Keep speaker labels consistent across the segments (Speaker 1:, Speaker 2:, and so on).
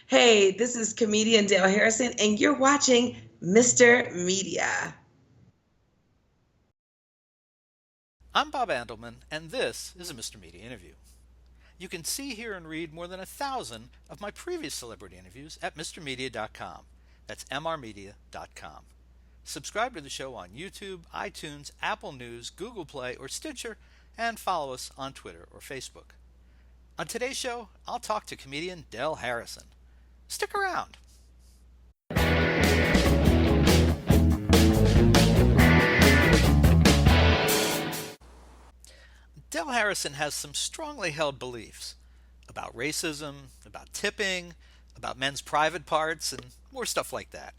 Speaker 1: Hey, this is comedian Dale Harrison, and you're watching Mr. Media.
Speaker 2: I'm Bob Andelman, and this is a Mr. Media interview. You can see, hear, and read more than 1,000 of my previous celebrity interviews at MrMedia.com. That's MRmedia.com. Subscribe to the show on YouTube, iTunes, Apple News, Google Play, or Stitcher, and follow us on Twitter or Facebook. On today's show, I'll talk to comedian Del Harrison. Stick around. Del Harrison has some strongly held beliefs about racism, about tipping, about men's private parts, and more stuff like that.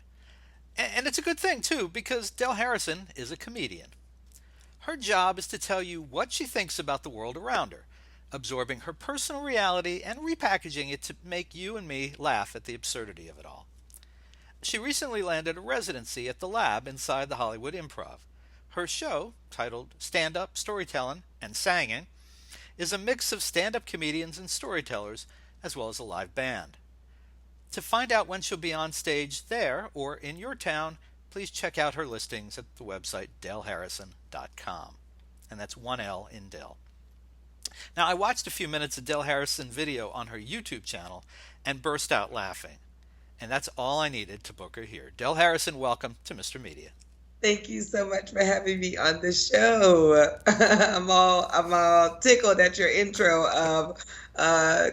Speaker 2: And it's a good thing, too, because Del Harrison is a comedian. Her job is to tell you what she thinks about the world around her, absorbing her personal reality and repackaging it to make you and me laugh at the absurdity of it all. She recently landed a residency at the Lab inside the Hollywood Improv. Her show, titled Stand Up, Storytellin', and Sangin', is a mix of stand-up comedians and storytellers, as well as a live band. To find out when she'll be on stage there or in your town, please check out her listings at the website delharrison.com. And that's one L in Del. Now, I watched a few minutes of Del Harrison video on her YouTube channel and burst out laughing. And that's all I needed to book her here. Del Harrison, welcome to Mr. Media.
Speaker 1: Thank you so much for having me on the show. I'm all tickled at your intro of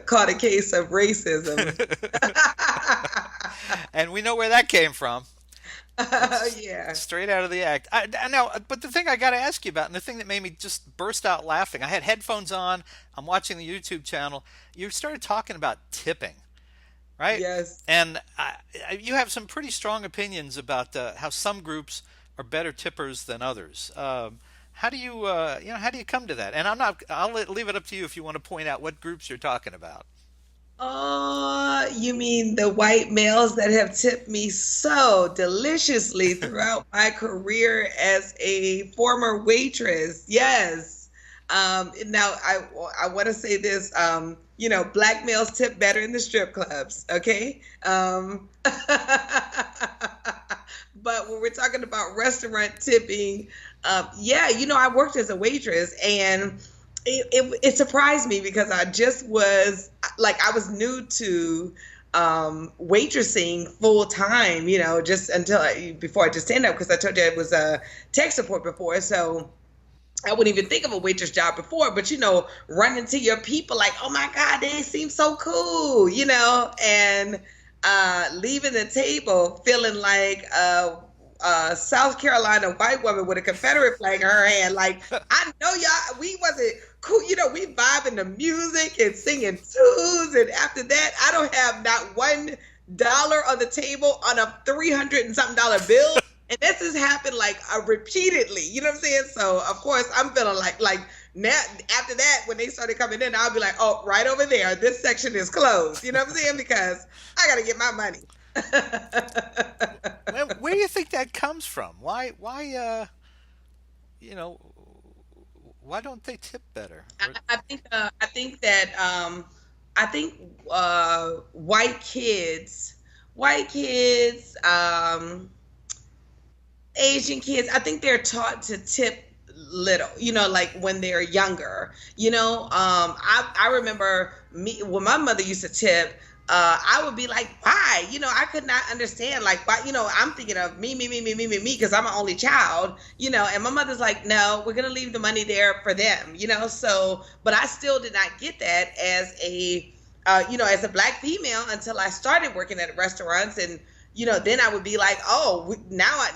Speaker 1: caught a case of racism.
Speaker 2: And we know where that came from.
Speaker 1: Yeah.
Speaker 2: Straight out of the act. I know, but the thing I got to ask you about, and the thing that made me just burst out laughing, I had headphones on, I'm watching the YouTube channel. You started talking about tipping, right?
Speaker 1: Yes.
Speaker 2: And you have some pretty strong opinions about how some groups are better tippers than others. How do you, how do you come to that? And I'll leave it up to you if you want to point out what groups you're talking about.
Speaker 1: Oh, you mean the white males that have tipped me so deliciously throughout my career as a former waitress? Yes. Now I want to say this. Black males tip better in the strip clubs. Okay. But when we're talking about restaurant tipping, I worked as a waitress, and it surprised me because I just was I was new to waitressing full time, just before I just stand up, because I told you I was a tech support before, so I wouldn't even think of a waitress job before, but running to your people like, oh my God, they seem so cool, and leaving the table feeling like a South Carolina white woman with a Confederate flag in her hand. Like, I know y'all, we wasn't cool, we vibing the music and singing tunes, and after that, I don't have not $1 on the table on a $300 and something bill. And this has happened repeatedly, you know what I'm saying? So of course I'm feeling like now after that, when they started coming in, I'll be like, oh, right over there, this section is closed, you know what I'm saying? Because I got to get my money.
Speaker 2: Where do you think that comes from? Why don't they tip better?
Speaker 1: I think white kids, Asian kids, I think they're taught to tip little, when they're younger. I remember when my mother used to tip, I would be like, why? I could not understand, why, I'm thinking of me, because I'm an only child, and my mother's like, no, we're going to leave the money there for them, so, but I still did not get that as as a Black female until I started working at restaurants. And then I would be like, oh, now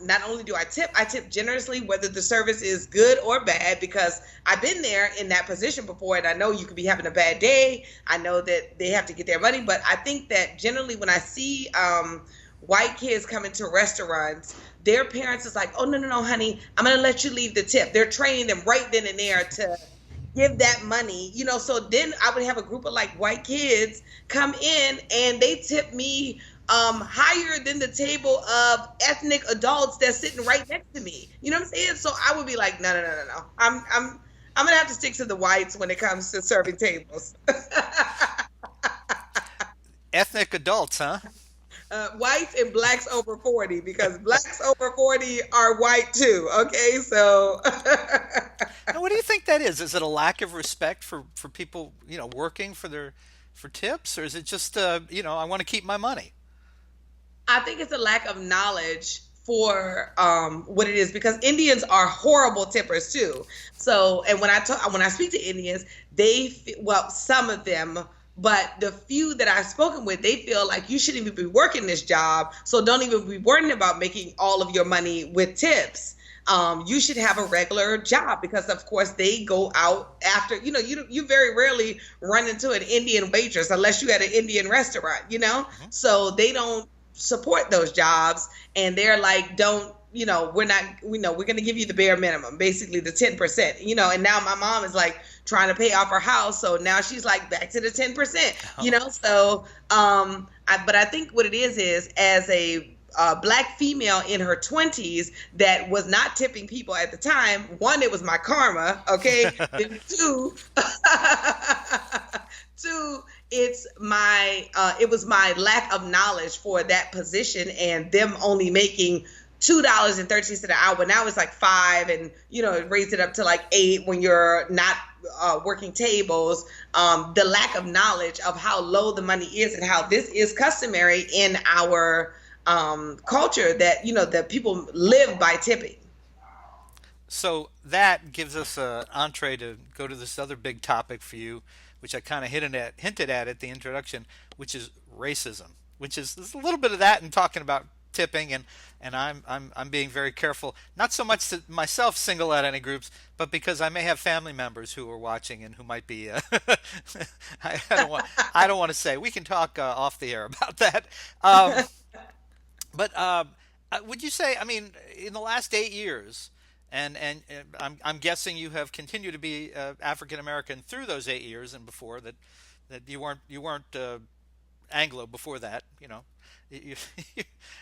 Speaker 1: not only do I tip generously, whether the service is good or bad, because I've been there in that position before, and I know you could be having a bad day. I know that they have to get their money, but I think that generally when I see white kids come into restaurants, their parents is like, oh, no, honey, I'm going to let you leave the tip. They're training them right then and there to give that money, so then I would have a group of white kids come in and they tip me higher than the table of ethnic adults that's sitting right next to me. You know what I'm saying? So I would be like, no. I'm gonna have to stick to the whites when it comes to serving tables.
Speaker 2: ethnic adults, huh?
Speaker 1: Whites and blacks over 40, because blacks over 40 are white too. Okay, so
Speaker 2: Now, what do you think that is? Is it a lack of respect for people, working for tips, or is it just I want to keep my money?
Speaker 1: I think it's a lack of knowledge for what it is, because Indians are horrible tippers too. So, and when I speak to Indians, well, some of them, but the few that I've spoken with, they feel like you shouldn't even be working this job, so don't even be worrying about making all of your money with tips. You should have a regular job, because of course they go out after, you very rarely run into an Indian waitress unless you at an Indian restaurant,
Speaker 2: Hmm.
Speaker 1: so they don't support those jobs, and they're like, don't, we're not, we're going to give you the bare minimum, basically the 10%, and now my mom is like trying to pay off her house, so now she's like back to the 10%,
Speaker 2: Oh,
Speaker 1: so but I think what it is as a black female in her 20s that was not tipping people at the time. One, it was my karma, okay? Then two, two, it was my lack of knowledge for that position, and them only making $2.13 an hour. Now it's like five, and it raised it up to like eight when you're not working tables. The lack of knowledge of how low the money is and how this is customary in our culture, that that people live by tipping.
Speaker 2: so that gives us an entree to go to this other big topic for you, which I kind of hinted at the introduction, which is racism, which is there's a little bit of that in talking about tipping, and I'm being very careful, not so much to myself single out any groups, but because I may have family members who are watching and who might be. I don't want to say. We can talk off the air about that. Um, but would you say, I mean, in the last 8 years, and I'm guessing you have continued to be African American through those 8 years and before that you weren't Anglo before that, you,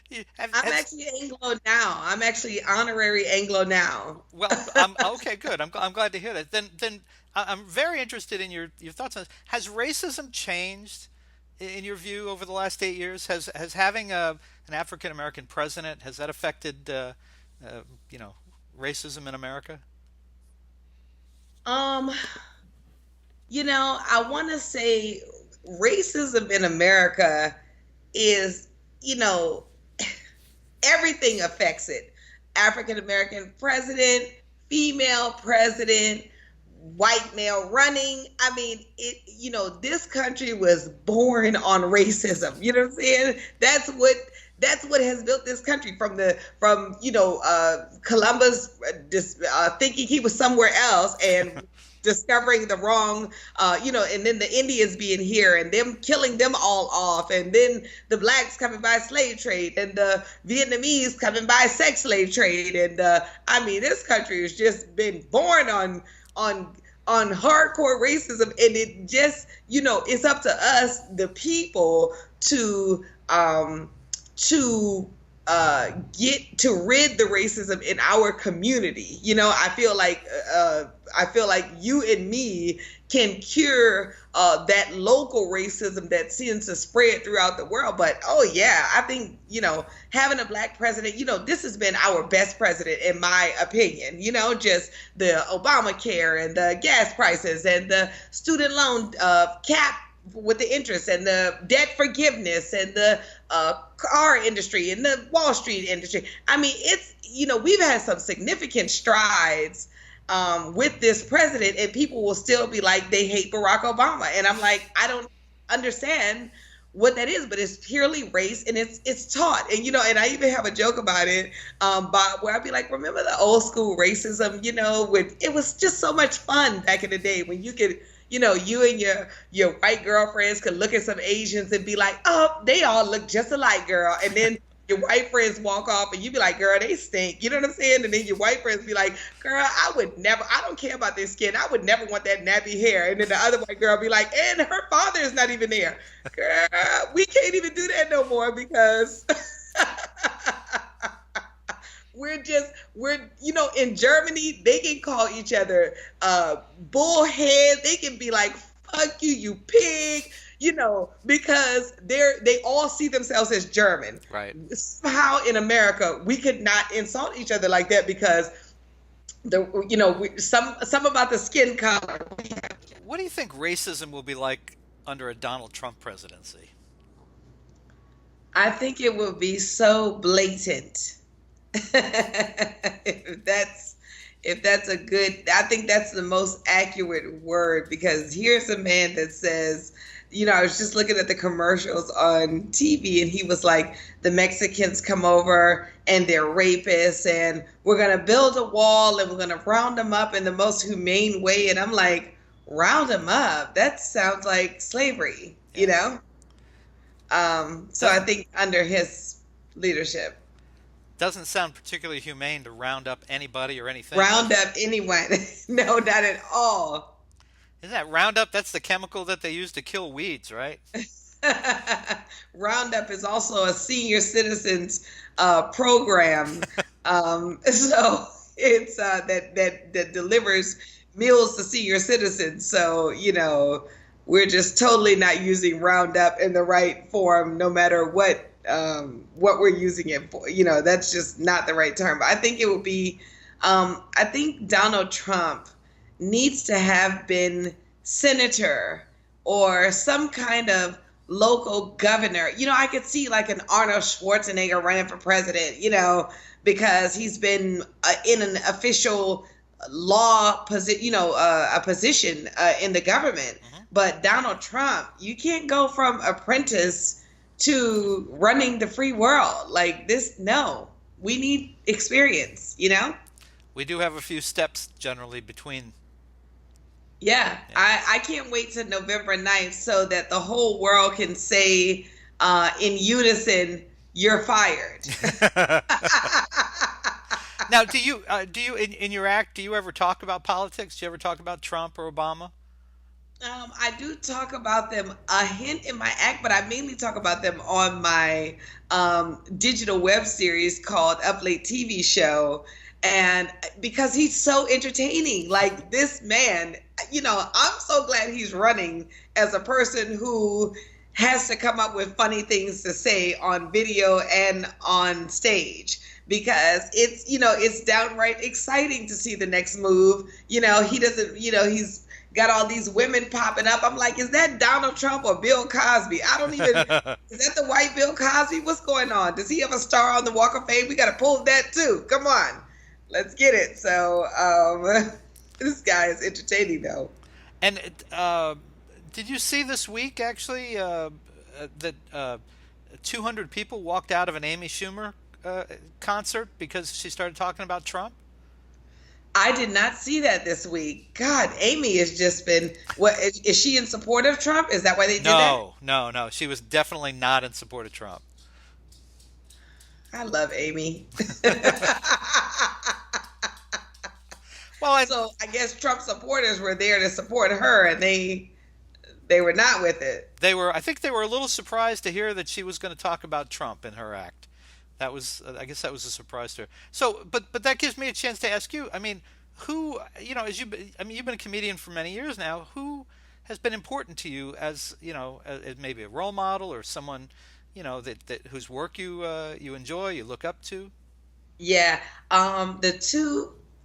Speaker 2: you,
Speaker 1: I'm actually Anglo now. I'm actually honorary Anglo now.
Speaker 2: well, I'm okay. Good. I'm glad to hear that. Then I'm very interested in your thoughts on this. Has racism changed in your view over the last 8 years? Has having an African American president, has that affected uh, you know racism in America?
Speaker 1: Um, I want to say racism in America is, you know, everything affects it. African American president, female president, white male running. I mean, this country was born on racism. You know what I'm saying? That's what has built this country, from Columbus thinking he was somewhere else and discovering the wrong, and then the Indians being here and them killing them all off, and then the blacks coming by slave trade, and the Vietnamese coming by sex slave trade, and I mean, this country has just been born on on hardcore racism, and it just, it's up to us, the people, to get to rid the racism in our community. I feel like you and me can cure that local racism that seems to spread throughout the world. But oh yeah, I think having a black president, this has been our best president in my opinion. Just the Obamacare and the gas prices and the student loan cap with the interest and the debt forgiveness and the car industry and the Wall Street industry. I mean, we've had some significant strides with this president, and people will still be like, they hate Barack Obama. And I'm like, I don't understand what that is, but it's purely race, and it's taught. And and I even have a joke about it, but where I'd be like, remember the old school racism, with it was just so much fun back in the day when you could, you and your white girlfriends could look at some Asians and be like, oh, they all look just alike, girl. And then your white friends walk off and you be like, girl, they stink. You know what I'm saying? And then your white friends be like, girl, I don't care about their skin. I would never want that nappy hair. And then the other white girl be like, and her father is not even there. Girl, we can't even do that no more, because we're in Germany, they can call each other bullhead. They can be like, fuck you, you pig. because they all see themselves as German.
Speaker 2: Right.
Speaker 1: Somehow in America, we could not insult each other like that because some about the skin color.
Speaker 2: What do you think racism will be like under a Donald Trump presidency?
Speaker 1: I think it will be so blatant. if that's I think that's the most accurate word, because here's a man that says, I was just looking at the commercials on TV, and he was like, the Mexicans come over and they're rapists, and we're going to build a wall and we're going to round them up in the most humane way. And I'm like, round them up? That sounds like slavery, So I think under his leadership.
Speaker 2: Doesn't sound particularly humane to round up anybody or anything.
Speaker 1: Round up anyone. No, not at all.
Speaker 2: Isn't that Roundup? That's the chemical that they use to kill weeds, right?
Speaker 1: Roundup is also a senior citizens program. So it's that delivers meals to senior citizens. So, we're just totally not using Roundup in the right form, no matter what we're using it for. That's just not the right term. But I think it would be, I think Donald Trump needs to have been senator or some kind of local governor. I could see like an Arnold Schwarzenegger running for president, because he's been in an official law position, a position in the government. Mm-hmm. But Donald Trump, you can't go from apprentice to running the free world like this. No, we need experience,
Speaker 2: We do have a few steps generally between.
Speaker 1: Yeah. I can't wait till November 9th so that the whole world can say in unison, you're fired.
Speaker 2: Now, do you in your act, do you ever talk about politics? Do you ever talk about Trump or Obama?
Speaker 1: I do talk about them a hint in my act, but I mainly talk about them on my digital web series called Up Late TV Show. And because he's so entertaining, like this man, I'm so glad he's running as a person who has to come up with funny things to say on video and on stage, because it's downright exciting to see the next move. He doesn't, he's got all these women popping up. I'm like, is that Donald Trump or Bill Cosby? I don't even, is that the white Bill Cosby? What's going on? Does he have a star on the Walk of Fame? We got to pull that too. Come on. Let's get it. So this guy is entertaining, though.
Speaker 2: And did you see this week, actually, that 200 people walked out of an Amy Schumer concert because she started talking about Trump?
Speaker 1: I did not see that this week. God, Amy has just been, is she in support of Trump? Is that why they did that?
Speaker 2: No. She was definitely not in support of Trump.
Speaker 1: I love Amy.
Speaker 2: Well,
Speaker 1: so I guess Trump supporters were there to support her, and they were not with it.
Speaker 2: I think they were a little surprised to hear that she was going to talk about Trump in her act. That was, I guess, that was a surprise to her. So, but that gives me a chance to ask you. I mean, who, you've been a comedian for many years now. Who has been important to you as as maybe a role model or someone, that whose work you enjoy, you look up to?
Speaker 1: Yeah,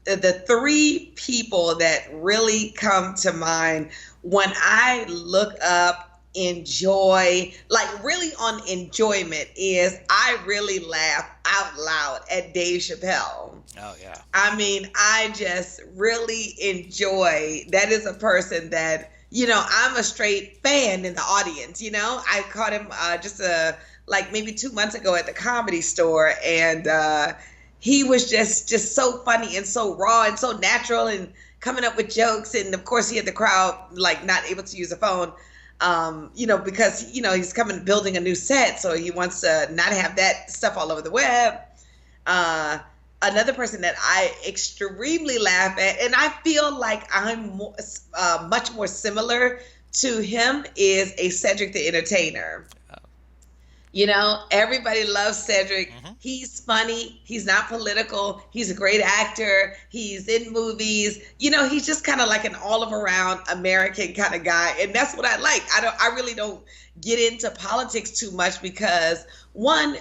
Speaker 1: the three people that really come to mind when I look up, enjoy, like really on enjoyment, is I really laugh out loud at Dave Chappelle.
Speaker 2: Oh yeah.
Speaker 1: I mean, I just really enjoy. That is a person that, I'm a straight fan in the audience. I caught him just like maybe 2 months ago at the Comedy Store, and he was just so funny and so raw and so natural and coming up with jokes. And of course he had the crowd like not able to use a phone, because, he's building a new set. So he wants to not have that stuff all over the web. Another person that I extremely laugh at, and I feel like I'm much more similar to him, is a Cedric the Entertainer. Everybody loves Cedric.
Speaker 2: Hmm.
Speaker 1: He's funny. He's not political. He's a great actor. He's in movies. He's just kind of like an all around American kind of guy. And that's what I like. I really don't get into politics too much because one,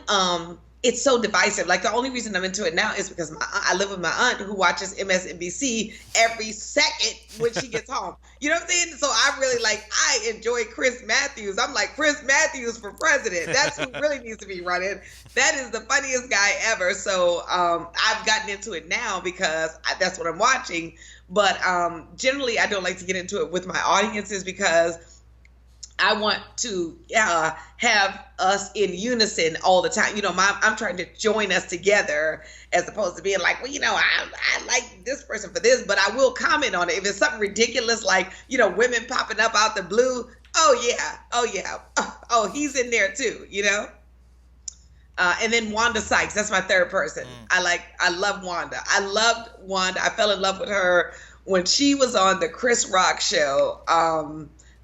Speaker 1: it's so divisive. Like the only reason I'm into it now is because I live with my aunt who watches MSNBC every second when she gets home. You know what I'm saying? So I enjoy Chris Matthews. I'm like, Chris Matthews for president. That's who really needs to be running. That is the funniest guy ever. So I've gotten into it now because that's what I'm watching. But generally, I don't like to get into it with my audiences because I want to have us in unison all the time. I'm trying to join us together as opposed to being like, well, I like this person for this, but I will comment on it. If it's something ridiculous like, women popping up out the blue, oh yeah, oh, he's in there too. And then Wanda Sykes, that's my third person. I love Wanda. I loved Wanda. I fell in love with her when she was on the Chris Rock show.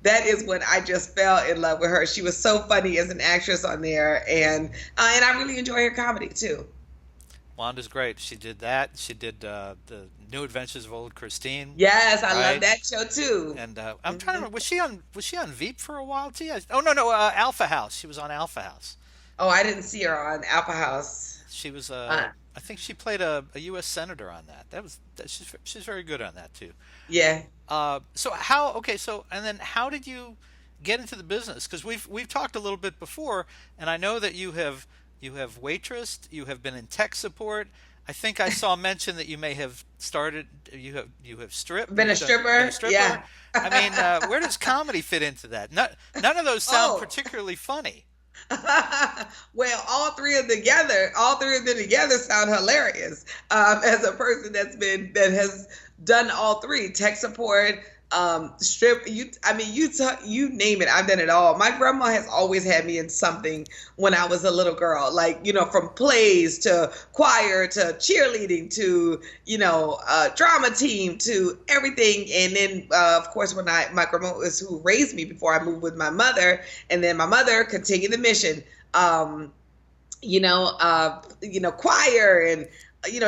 Speaker 1: That is when I just fell in love with her. She was so funny as an actress on there, and I really enjoy her comedy too.
Speaker 2: Wanda's great. She did that. She did the New Adventures of Old Christine.
Speaker 1: Yes, I love
Speaker 2: Right.
Speaker 1: that show too.
Speaker 2: And I'm trying to
Speaker 1: hmm
Speaker 2: remember. Was she on Veep for a while too? Oh no, Alpha House. She was on Alpha House.
Speaker 1: Oh, I didn't see her on Alpha House.
Speaker 2: She was
Speaker 1: Uh,
Speaker 2: I think she played a U.S. senator on that. She's very good on that too.
Speaker 1: yeah.
Speaker 2: So how? Okay, so and then how did you get into the business? Because we've talked a little bit before, and I know that you have waitressed, you have been in tech support. I think I saw mention that you may have started. You have stripped.
Speaker 1: Been a
Speaker 2: Been a
Speaker 1: stripper.
Speaker 2: stripper.
Speaker 1: Yeah.
Speaker 2: I mean, where does comedy fit into that? None of those sound
Speaker 1: Oh.
Speaker 2: particularly funny.
Speaker 1: Well, all three of them together sound hilarious. As a person that has done all three, tech support, strip. You name it. I've done it all. My grandma has always had me in something when I was a little girl, like from plays to choir to cheerleading to drama team to everything. And then of course when my grandma was who raised me before I moved with my mother, and then my mother continued the mission. Choir, and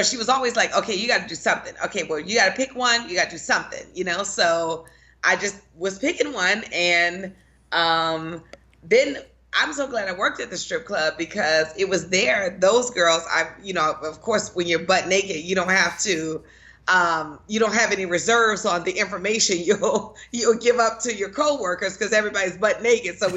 Speaker 1: she was always like, okay, you got to do something. Okay, well, you got to pick one. You got to do something. So I just was picking one, and then I'm so glad I worked at the strip club because it was there. Those girls, of course, when you're butt naked, you don't have any reserves on the information you'll give up to your coworkers because everybody's butt naked, so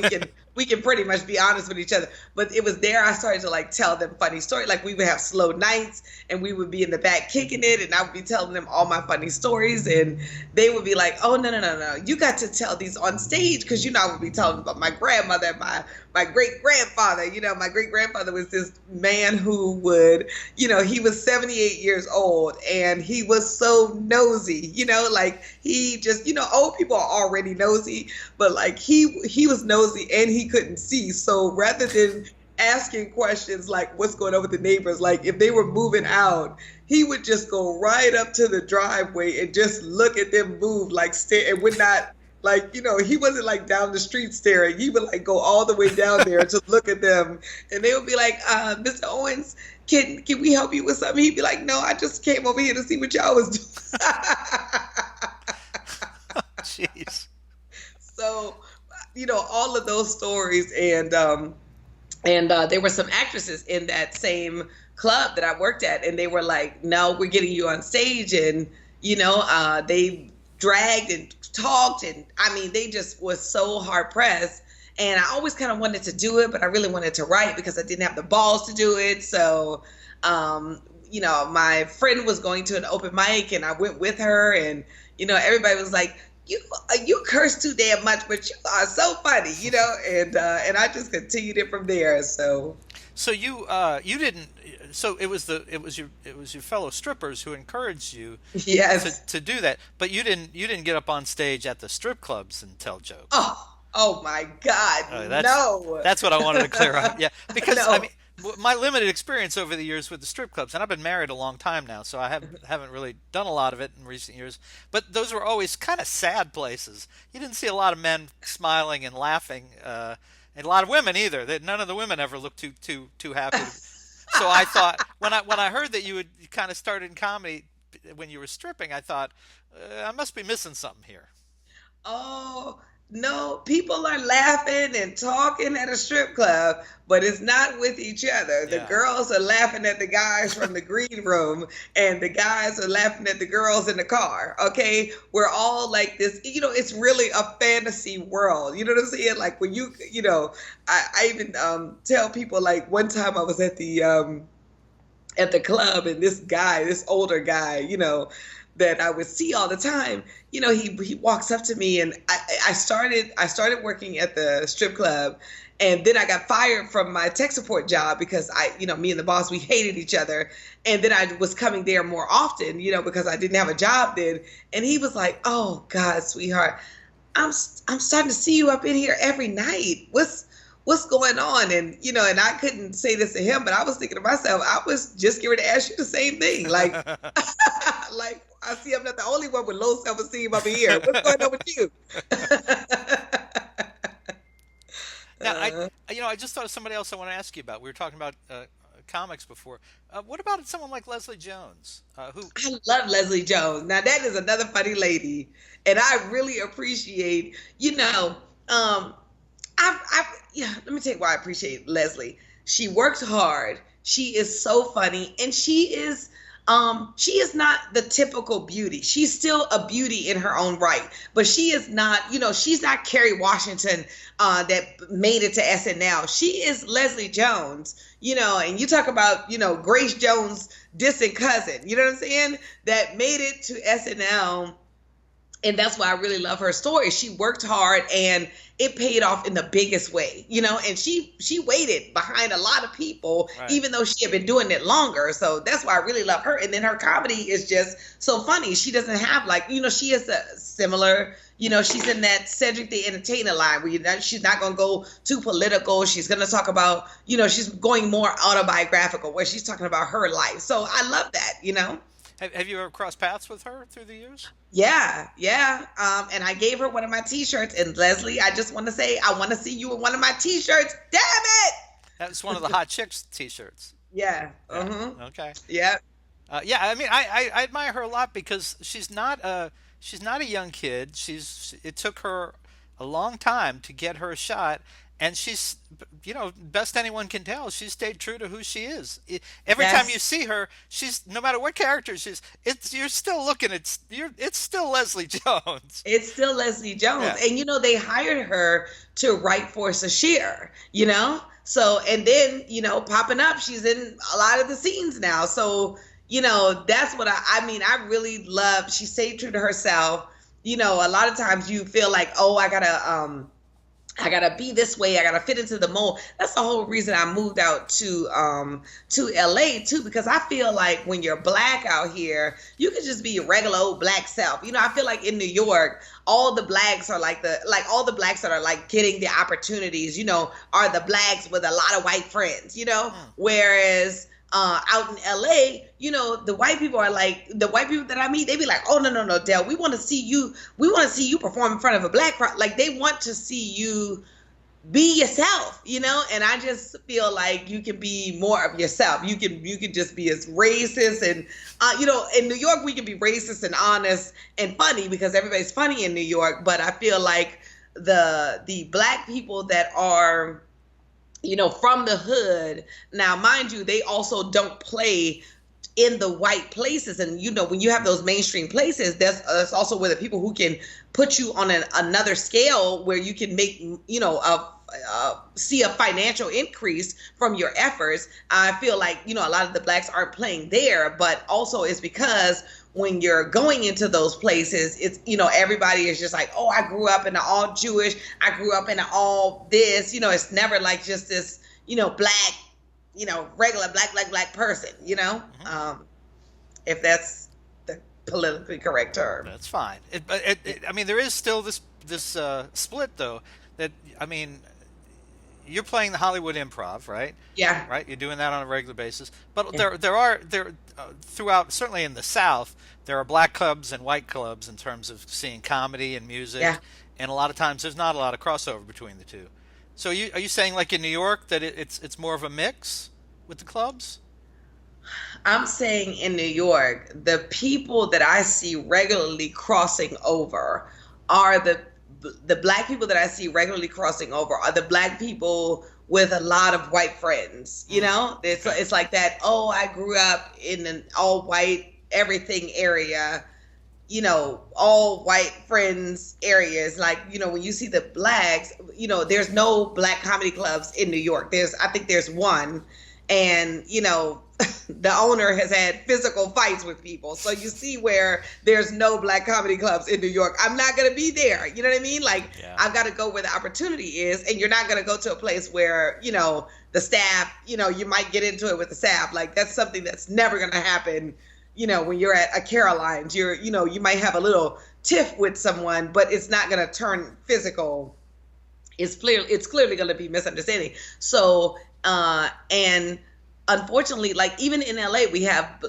Speaker 1: we can pretty much be honest with each other. But it was there I started to tell them funny stories. Like we would have slow nights and we would be in the back kicking it, and I would be telling them all my funny stories, and they would be like, oh, no, you got to tell these on stage, because I would be telling them about my grandmother, my great grandfather. My great grandfather was this man who would, he was 78 years old, and he was so nosy, he just, old people are already nosy, but he was nosy and he couldn't see. So rather than asking questions like what's going on with the neighbors, like if they were moving out, he would just go right up to the driveway and just look at them move, stare, and would not, he wasn't down the street staring. He would go all the way down there to look at them, and they would be like, Mr. Owens, can we help you with something? He'd be like, no, I just came over here to see what y'all was doing.
Speaker 2: Jeez.
Speaker 1: So, all of those stories, and there were some actresses in that same club that I worked at, and they were like, no, we're getting you on stage, and they dragged and talked, and they just was so hard pressed. And I always kind of wanted to do it, but I really wanted to write because I didn't have the balls to do it. So, my friend was going to an open mic, and I went with her, and everybody was like, you curse too damn much, but you are so funny, and I just continued it from there. So
Speaker 2: you didn't. So it was your fellow strippers who encouraged you
Speaker 1: yes.
Speaker 2: to do that, but you didn't get up on stage at the strip clubs and tell jokes.
Speaker 1: Oh my God, no.
Speaker 2: That's what I wanted to clear up. Yeah, because
Speaker 1: No.
Speaker 2: my limited experience over the years with the strip clubs, and I've been married a long time now, so I haven't really done a lot of it in recent years. But those were always kind of sad places. You didn't see a lot of men smiling and laughing and a lot of women either. That none of the women ever looked too happy. So I thought when I heard that you had kind of started in comedy when you were stripping, I thought I must be missing something here.
Speaker 1: Oh, no, people are laughing and talking at a strip club, but it's not with each other. The
Speaker 2: Yeah.
Speaker 1: girls are laughing at the guys from the green room, and the guys are laughing at the girls in the car. Okay. We're all like this, it's really a fantasy world. You know what I'm saying? Like when I even tell people, like one time I was at the club, and this guy, this older guy, that I would see all the time, he walks up to me, and I started working at the strip club, and then I got fired from my tech support job because me and the boss, we hated each other. And then I was coming there more often, because I didn't have a job then. And he was like, "Oh God, sweetheart, I'm starting to see you up in here every night. What's going on?" And and I couldn't say this to him, but I was thinking to myself, I was just getting ready to ask you the same thing. Like, like I see I'm not the only one with low self-esteem up here. What's going on with you?
Speaker 2: Now, I just thought of somebody else I want to ask you about. We were talking about comics before. What about someone like Leslie Jones, who?
Speaker 1: I love Leslie Jones. Now that is another funny lady, and I really appreciate, yeah, let me tell you why I appreciate Leslie. She works hard. She is so funny, and she is not the typical beauty. She's still a beauty in her own right, but she is not, she's not Kerry Washington that made it to SNL. She is Leslie Jones, and you talk about, Grace Jones' distant cousin, you know what I'm saying? That made it to SNL. And that's why I really love her story. She worked hard, and it paid off in the biggest way, and she waited behind a lot of people,
Speaker 2: Right.
Speaker 1: even though she had been doing it longer. So that's why I really love her. And then her comedy is just so funny. She doesn't have she is a similar, she's in that Cedric the Entertainer line where she's not going to go too political. She's going to talk about, she's going more autobiographical where she's talking about her life. So I love that.
Speaker 2: Have you ever crossed paths with her through the years?
Speaker 1: Yeah, yeah. And I gave her one of my T-shirts. And Leslie, I just want to say, I want to see you in one of my T-shirts. Damn it!
Speaker 2: That's one of the Hot Chicks T-shirts.
Speaker 1: Yeah.
Speaker 2: Yeah. Okay.
Speaker 1: Yeah.
Speaker 2: Yeah. I mean, I admire her a lot because she's not a young kid. It took her a long time to get her shot, and she's, best anyone can tell, she stayed true to who she is. Every time
Speaker 1: Yes.
Speaker 2: you see her, she's, no matter what character you're still looking at, it's still Leslie Jones.
Speaker 1: It's still Leslie Jones.
Speaker 2: Yeah.
Speaker 1: And, they hired her to write for Sashir. So, and then, popping up, she's in a lot of the scenes now. So, that's what I mean, I really love, she stayed true to herself. A lot of times you feel like, oh, I gotta be this way. I gotta fit into the mold. That's the whole reason I moved out to LA too, because I feel like when you're black out here, you can just be your regular old black self. I feel like in New York, all the blacks are all the blacks that are like getting the opportunities, are the blacks with a lot of white friends, whereas out in LA, the white people that I meet, they be like, "Oh, no, Del, we want to see you perform in front of a black crowd." Like they want to see you be yourself, and I just feel like you can be more of yourself. You can just be as racist and in New York we can be racist and honest and funny because everybody's funny in New York, but I feel like the black people that are from the hood. Now, mind you, they also don't play in the white places. And, when you have those mainstream places, that's also where the people who can put you on another scale where you can make, see a financial increase from your efforts. I feel like, a lot of the blacks aren't playing there, but also it's because when you're going into those places, it's, everybody is just like, oh, I grew up in an all Jewish, I grew up in an all this, it's never like just this, black, regular black person,
Speaker 2: Mm-hmm.
Speaker 1: If that's the politically correct term.
Speaker 2: That's fine. I mean, there is still this split though. That I mean, you're playing the Hollywood Improv, right?
Speaker 1: Yeah.
Speaker 2: Right. You're doing that on a regular basis. But
Speaker 1: Yeah.
Speaker 2: there throughout, certainly in the South, there are black clubs and white clubs in terms of seeing comedy and music.
Speaker 1: Yeah.
Speaker 2: And a lot of times there's not a lot of crossover between the two. So are you saying like in New York that it's more of a mix with the clubs?
Speaker 1: I'm saying in New York, the people that I see regularly crossing over are the black people that I see regularly crossing over are the black people with a lot of white friends. You know,
Speaker 2: Okay.
Speaker 1: it's like that. Oh, I grew up in an all white everything area. You know, all white friends areas. Like, you know, when you see the blacks, you know, there's no black comedy clubs in New York. I think there's one. And, you know, the owner has had physical fights with people. So you see where there's no black comedy clubs in New York. I'm not going to be there. You know what I mean? Like,
Speaker 2: Yeah.
Speaker 1: I've got to go where the opportunity is. And you're not going to go to a place where, you know, the staff, you know, you might get into it with the staff. Like, that's something that's never going to happen. You know, when you're at a Caroline's, you know, you might have a little tiff with someone, but it's not going to turn physical. It's clearly going to be misunderstanding. So, and unfortunately, like even in LA, we have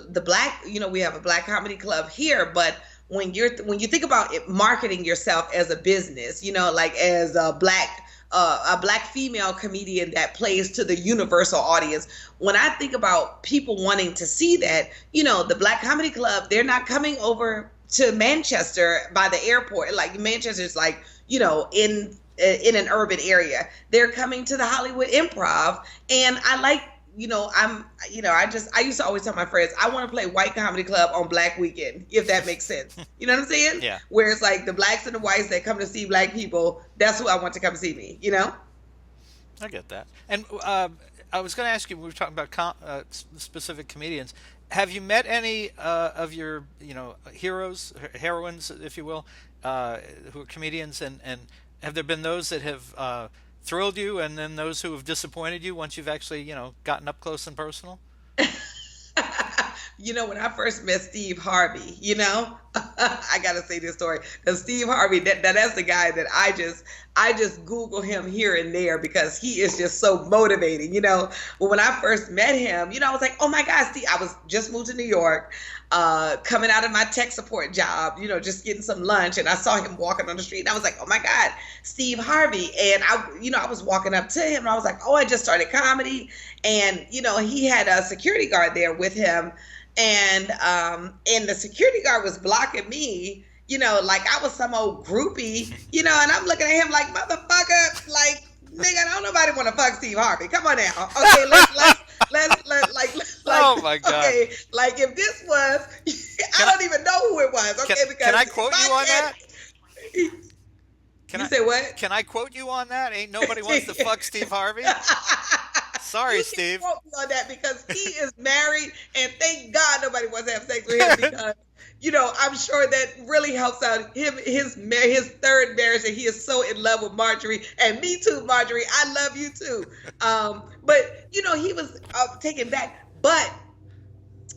Speaker 1: we have a black comedy club here, but when you think about it, marketing yourself as a business, you know, like as a black female comedian that plays to the universal audience. When I think about people wanting to see that, you know, the black comedy club, they're not coming over to Manchester by the airport. Like Manchester's like, you know, in an urban area. They're coming to the Hollywood Improv, and I used to always tell my friends, I want to play white comedy club on Black Weekend, if that makes sense. You know what I'm saying?
Speaker 2: Yeah.
Speaker 1: Where it's like the blacks and the whites that come to see black people, that's who I want to come see me, you know?
Speaker 2: I get that. And I was going to ask you, we were talking about specific comedians. Have you met any of your, you know, heroines, if you will, who are comedians, and have there been those that have thrilled you, and then those who have disappointed you once you've actually, you know, gotten up close and personal?
Speaker 1: You know, when I first met Steve Harvey, you know, I gotta say this story because Steve Harvey, that's the guy that I just Google him here and there because he is just so motivating, you know. But when I first met him, you know, I was like, oh my God, Steve, I was just moved to New York, coming out of my tech support job, you know, just getting some lunch, and I saw him walking on the street, and I was like, oh my God, Steve Harvey. And I was walking up to him, and I was like, oh, I just started comedy, and you know, he had a security guard there with him. And the security guard was blocking me, you know, like I was some old groupie, you know, and I'm looking at him like, motherfucker, like, nigga, don't nobody want to fuck Steve Harvey. Come on now. Okay, let's
Speaker 2: Oh my God.
Speaker 1: Okay, like if this was, I don't even know who it was. Okay, because
Speaker 2: can I quote you on that?
Speaker 1: You say what?
Speaker 2: Can I quote you on that? Ain't nobody wants to fuck Steve Harvey? Sorry,
Speaker 1: You
Speaker 2: Steve.
Speaker 1: can quote me on that because he is married, and thank God nobody wants to have sex with him because, you know, I'm sure that really helps out his third marriage, and he is so in love with Marjorie. And me too, Marjorie. I love you too. But you know, he was taken back, but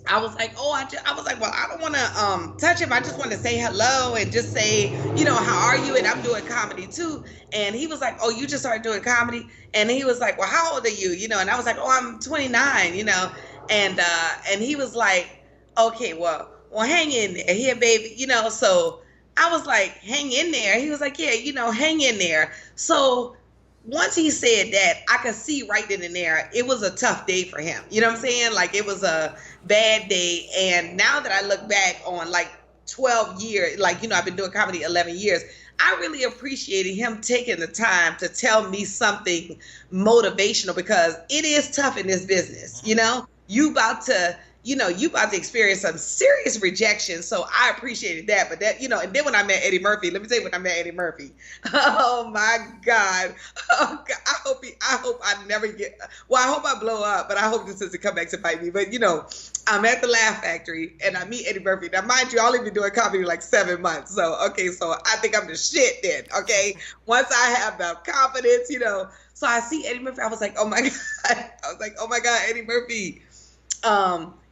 Speaker 1: I was like, I was like, well, I don't want to touch him. I just want to say hello and just say, you know, how are you? And I'm doing comedy too. And he was like, oh, you just started doing comedy? And he was like, well, how old are you? You know, and I was like, oh, I'm 29, you know. And he was like, okay, well, hang in there. Here, baby, you know. So I was like, hang in there. He was like, yeah, you know, hang in there. So once he said that, I could see right then and there, it was a tough day for him. You know what I'm saying? Like, it was a bad day. And now that I look back on like 12 years, like, you know, I've been doing comedy 11 years, I really appreciated him taking the time to tell me something motivational because it is tough in this business. You know, you about to experience some serious rejection. So I appreciated that. But that, you know, and then when I met Eddie Murphy, let me tell you when I met Eddie Murphy. Oh my God. Oh God. I hope I never get, well, I hope I blow up, but I hope this doesn't come back to bite me. But you know, I'm at the Laugh Factory and I meet Eddie Murphy. Now, mind you, I only been doing comedy like 7 months. So, okay, so I think I'm the shit then. Okay. Once I have the confidence, you know, so I see Eddie Murphy. I was like, oh my God, Eddie Murphy.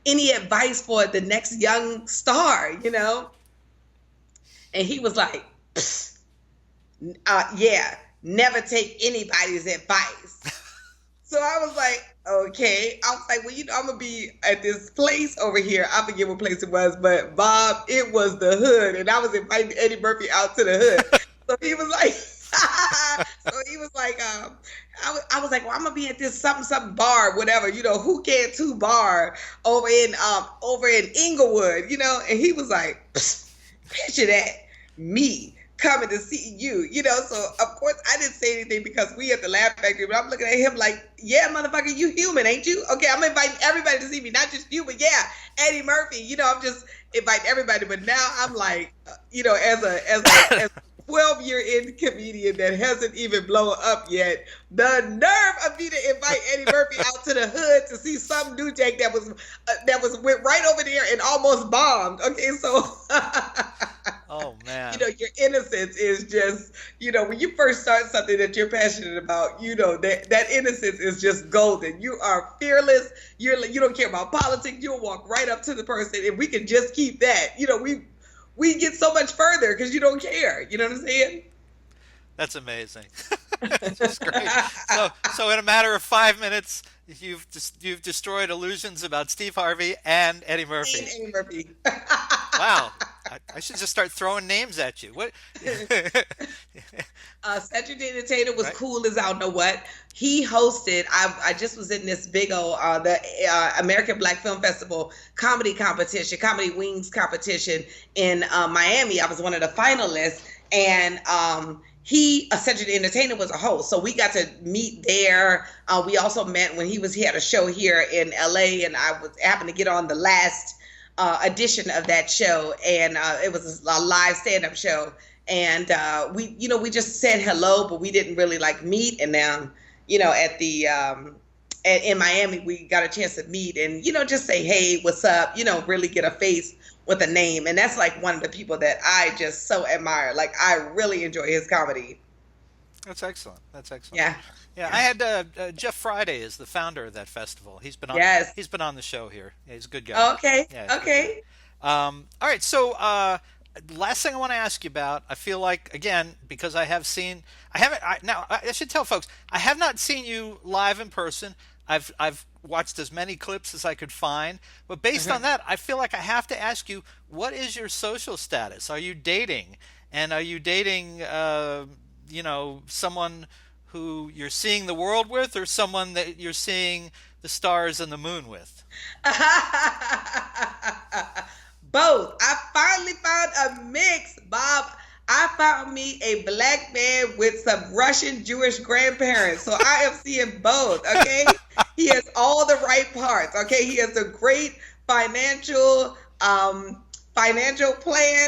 Speaker 1: Any advice for the next young star, you know? And he was like, yeah, never take anybody's advice. So I was like, okay. I was like, well, you know, I'm going to be at this place over here. I forget what place it was, but Bob, it was the hood. And I was inviting Eddie Murphy out to the hood. So he was like, So he was like, I was like, well, I'm gonna be at this something something bar, whatever, who can't two bar over in Inglewood, and he was like, picture that, me coming to see you, so of course I didn't say anything because we at the Laugh Factory, but I'm looking at him like, yeah, motherfucker, you human, ain't you? Okay, I'm inviting everybody to see me, not just you, but yeah, Eddie Murphy, I'm just inviting everybody, but now I'm like, as 12-year-in comedian that hasn't even blown up yet, the nerve of me to invite Eddie Murphy out to the hood to see some new Jake that went right over there and almost bombed. Okay, so
Speaker 2: Oh man.
Speaker 1: your innocence is just, when you first start something that you're passionate about, that innocence is just golden. You are fearless. You don't care about politics. You'll walk right up to the person. If we can just keep that, we get so much further because you don't care. You know what I'm saying?
Speaker 2: That's amazing. That's great. So in a matter of 5 minutes, you've destroyed illusions about Steve Harvey and Eddie Murphy.
Speaker 1: And Eddie Murphy.
Speaker 2: Wow. I should just start throwing names at you. What?
Speaker 1: Cedric the Entertainer was
Speaker 2: Right.
Speaker 1: cool as I don't know what. He hosted. I just was in this big old the American Black Film Festival comedy wings competition in Miami. I was one of the finalists, and Cedric the Entertainer was a host, so we got to meet there. We also met when he had a show here in LA, and I happened to get on the last edition of that show, and it was a live stand-up show, and we just said hello, but we didn't really like meet. And now at the in Miami we got a chance to meet and just say hey, what's up, really get a face with a name. And that's like one of the people that I just so admire. Like, I really enjoy his comedy.
Speaker 2: That's excellent.
Speaker 1: Yeah.
Speaker 2: Yeah, I had Jeff Friday is the founder of that festival. He's been on.
Speaker 1: Yes.
Speaker 2: He's been on the show here. Yeah, he's a good guy.
Speaker 1: Okay.
Speaker 2: Yeah,
Speaker 1: Okay.
Speaker 2: all right. So last thing I want to ask you about. I feel like, again, because I should tell folks I have not seen you live in person. I've watched as many clips as I could find, but based on that, I feel like I have to ask you, what is your social status? Are you dating? And are you dating someone who you're seeing the world with, or someone that you're seeing the stars and the moon with?
Speaker 1: Both. I finally found a mix, Bob. I found me a black man with some Russian Jewish grandparents. So I am seeing both, okay? He has all the right parts, okay? He has a great financial plan.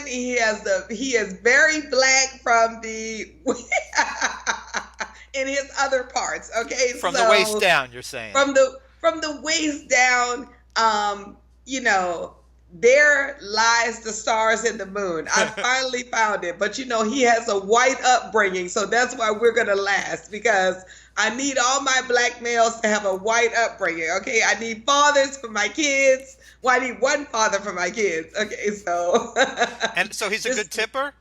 Speaker 1: He is very black from the in his other parts, okay?
Speaker 2: From the waist down, you're saying.
Speaker 1: From the waist down, there lies the stars and the moon. I finally found it. But he has a white upbringing, so that's why we're gonna last, because I need all my black males to have a white upbringing. Okay, I need fathers for my kids. Well, I need one father for my kids. Okay, so
Speaker 2: and so he's a good tipper?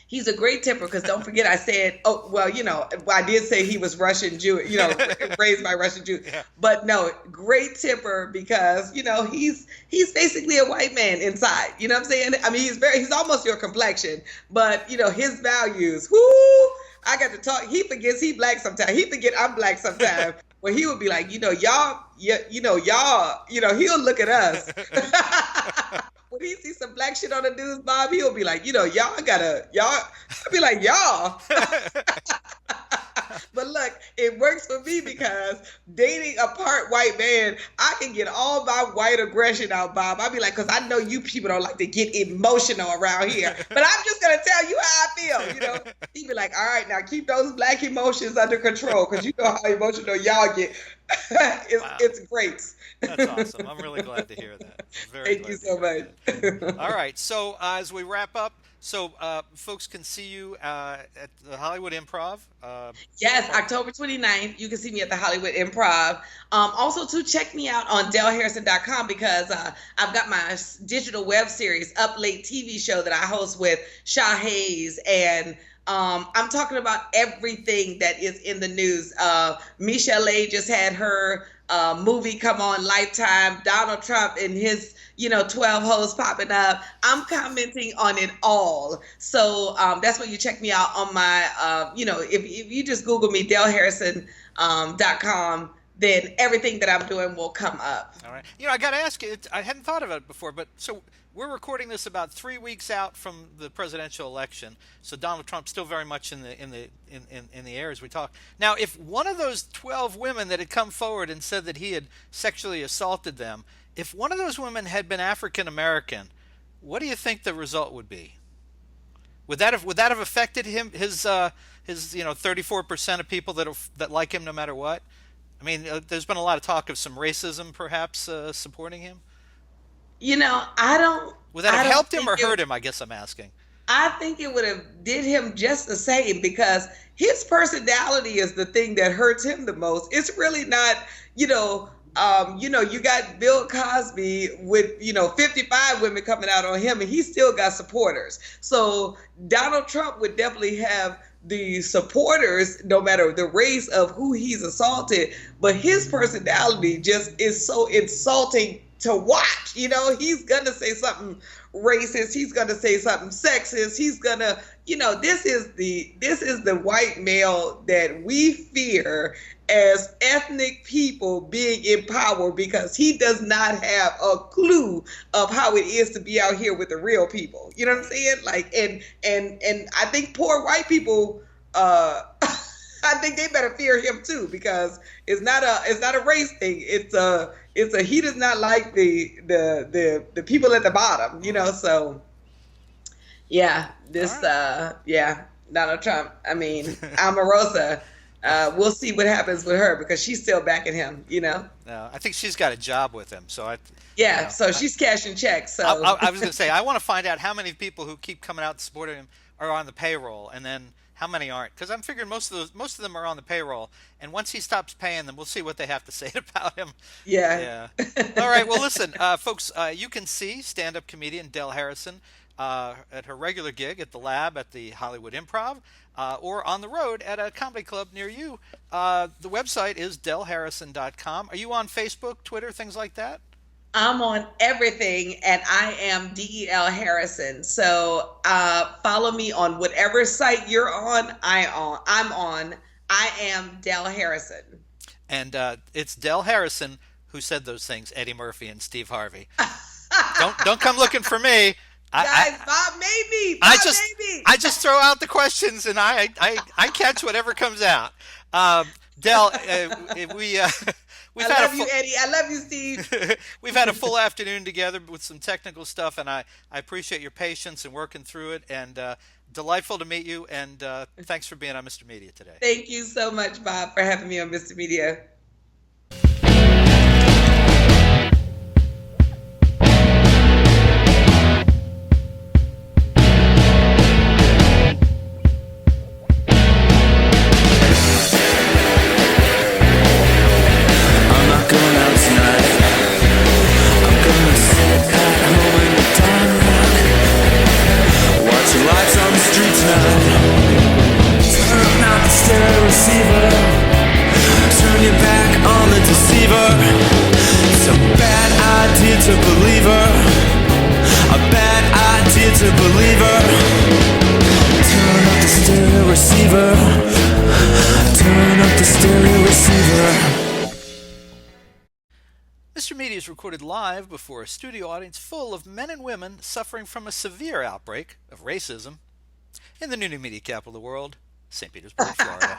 Speaker 1: He's a great tipper, because don't forget I said, I did say he was Russian Jew, raised by Russian Jews.
Speaker 2: Yeah.
Speaker 1: But no, great tipper, because, he's basically a white man inside. You know what I'm saying? I mean, he's almost your complexion, but, his values, I got to talk. He forgets he black sometimes. He forget I'm black sometimes. Where he would be like, y'all, he'll look at us. When he sees some black shit on the news, Bob, he'll be like, y'all. I'll be like, y'all. But look, it works for me, because dating a part white man, I can get all my white aggression out, Bob. I'll be like, because I know you people don't like to get emotional around here, but I'm just going to tell you how I feel, He'd be like, all right, now keep those black emotions under control, because you know how emotional y'all get. It's great.
Speaker 2: That's awesome. I'm really glad to hear that.
Speaker 1: Thank you so much.
Speaker 2: All right. So as we wrap up, folks can see you at the Hollywood Improv.
Speaker 1: Yes, October 29th. You can see me at the Hollywood Improv. Also, to check me out on DaleHarrison.com, because I've got my digital web series, Up Late TV show that I host with Shaw Hayes and I'm talking about everything that is in the news. Michelle A just had her movie come on Lifetime. Donald Trump and his 12 hoes popping up. I'm commenting on it all. So that's where you check me out on my, if you just Google me, DellHarrison.com, then everything that I'm doing will come up.
Speaker 2: All right. I got to ask you, I hadn't thought of it before, but so we're recording this about 3 weeks out from the presidential election. So Donald Trump's still very much in the air as we talk. Now, if one of those 12 women that had come forward and said that he had sexually assaulted them, if one of those women had been African American, what do you think the result would be? Would that have affected him, his 34% of people that like him no matter what? I mean, there's been a lot of talk of some racism perhaps supporting him.
Speaker 1: I don't.
Speaker 2: Would that have helped him or hurt him? I guess I'm asking.
Speaker 1: I think it would have did him just the same, because his personality is the thing that hurts him the most. It's really not, you got Bill Cosby with 55 women coming out on him, and he still got supporters. So Donald Trump would definitely have the supporters no matter the race of who he's assaulted, but his personality just is so insulting to watch. He's gonna say something racist, he's gonna say something sexist, he's gonna, this is the white male that we fear as ethnic people being in power, because he does not have a clue of how it is to be out here with the real people. You know what I'm saying? Like, and I think poor white people, I think they better fear him too, because it's not a race thing. It's a he does not like the people at the bottom, so yeah, Donald Trump. I mean, Omarosa, we'll see what happens with her, because she's still backing him, No,
Speaker 2: I think she's got a job with him, so
Speaker 1: she's cashing checks. So
Speaker 2: I was going to say, I want to find out how many people who keep coming out to support him are on the payroll, and then how many aren't, because I'm figuring most of them are on the payroll, and once he stops paying them, we'll see what they have to say about him.
Speaker 1: Yeah.
Speaker 2: All right. Well, listen, folks, you can see stand-up comedian Del Harrison at her regular gig at the Lab at the Hollywood Improv, or on the road at a comedy club near you. The website is DellHarrison.com. Are you on Facebook, Twitter, things like that?
Speaker 1: I'm on everything, and I am Del Harrison. So follow me on whatever site you're on. I'm on. I am Del Harrison.
Speaker 2: And it's Del Harrison who said those things, Eddie Murphy and Steve Harvey. Don't come looking for me.
Speaker 1: Bob made me.
Speaker 2: I just throw out the questions, and I catch whatever comes out. Del, I love you, Eddie. I love you, Steve. We've had a full afternoon together with some technical stuff, and I appreciate your patience and working through it. And delightful to meet you. And thanks for being on Mr. Media today. Thank you so much, Bob, for having me on Mr. Media. Mr. Media is recorded live before a studio audience full of men and women suffering from a severe outbreak of racism in the new media capital of the world, St. Petersburg, Florida.